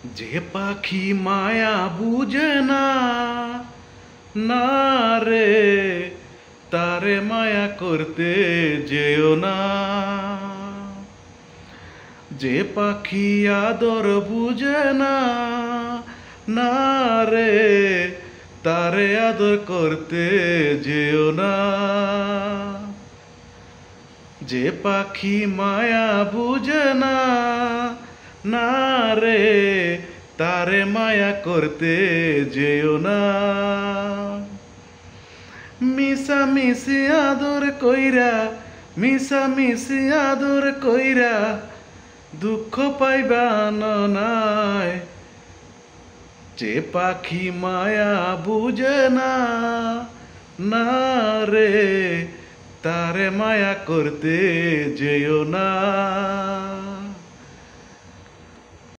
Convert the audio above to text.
যে পাখি মায়া বুঝে না, না রে তারে মায়া করতে যেও না। যে পাখি আদর বুঝে না, না রে তারে আদর করতে যেও না। যে পাখি মায়া বুঝে না, না রে তারে মায়া করতে যেও না। মিশা মিশি আদর কইরা, মিশা মিশি আদর কইরা দুঃখ পাইবা নাই। যে পাখি মায়া বুঝে না, না রে তারে মায়া করতে যেও না।